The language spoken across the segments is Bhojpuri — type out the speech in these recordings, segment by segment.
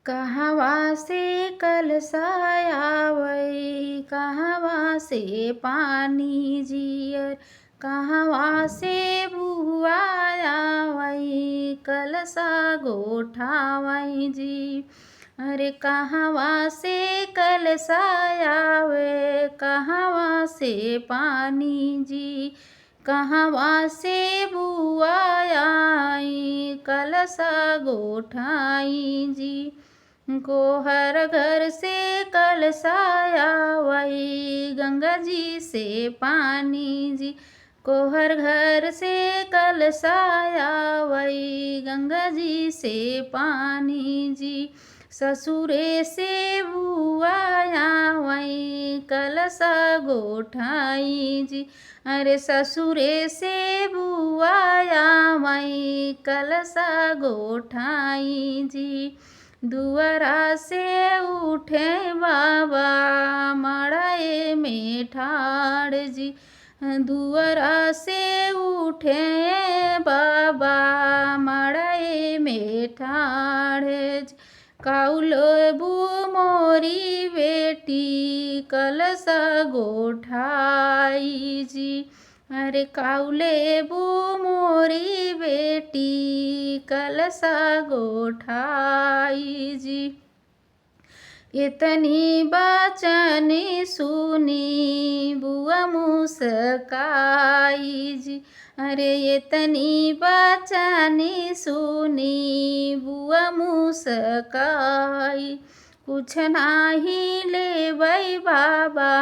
कहवा से कलसायावै कहवा से पानी जियर कहवा से बुआयावै कलसा गोठावै जी। अरे कहवा से कलसायावे कहवा से पानी जी कहवा से बुआयाई कलसा गोठाई जी। गोहर घर से कलसायावै गंगा जी से पानी जी। कोहर घर से कलसायावै गंगा जी से पानी जी। ससुरे से बुआयावै कलसा गोठाई जी। अरे ससुरे से बुआयावै कलसा गोठाई जी। दुआरा से उठे बाबा मड़ाए में ठाड़ जी। दुआरा से उठे बाबा मड़ाए में ठाड़ जी। काउलबू मोरी बेटी कलसा गोठाई जी। अरे काउलेबू मोरी बेटी कलसा गोठाई जी। इतनी बचनी सुनी बुआ मुस्काई जी। अरे इतनी बचनी सुनी बुआ मुस्काई। कुछ नाही लेबै बाबा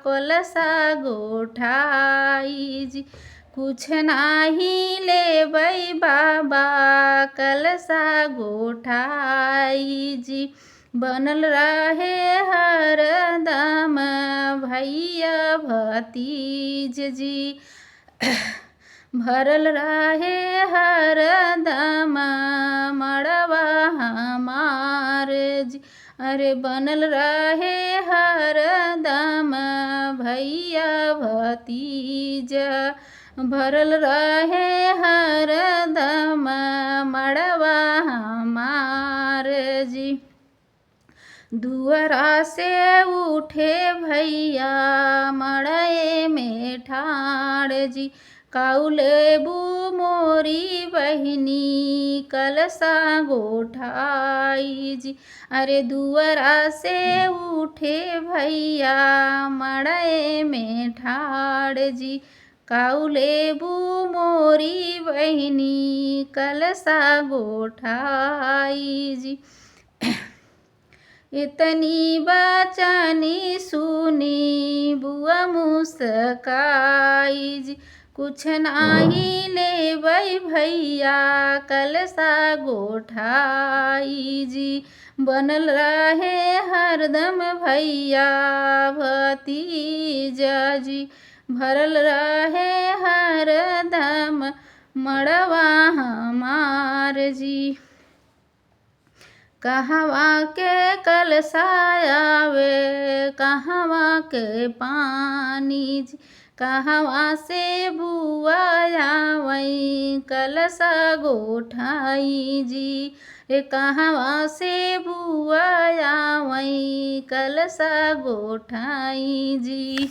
कलसा गोठाई जी। कुछ नाही लेबै बाबा कलसा गोठाई जी। बनल रहे हरदम भैया भतीज जी। भरल रहे हरदम मड़वा हमार जी। अरे बनल रहे हरदम भैया भतीजा भरल रहे हरदम मड़वा हमार जी। दुआरा से उठे भैया मड़ाए में ठाड़ जी। काउलेबू मोरी बहिनी कलसा गोठाई जी। अरे दुआरा से उठे भैया मड़ाए में ठाड़ जी। काउलेबू मोरी बहिनी कलसा गोठाई जी। इतनी बचनी सुनी बुआ मुस्काई जी। कुछ नाही लेबै भैया कलसा गोठाई जी। बनल रहे हरदम भैया भतीजा जी। भरल रहे हरदम मड़वा हमार जी। कहवा के कलसायावे कहवा के पानी जी। कहवा से बुआयावै कलसा गोठाई जी। रे कहवा से बुआयावै कलसा गोठाई जी।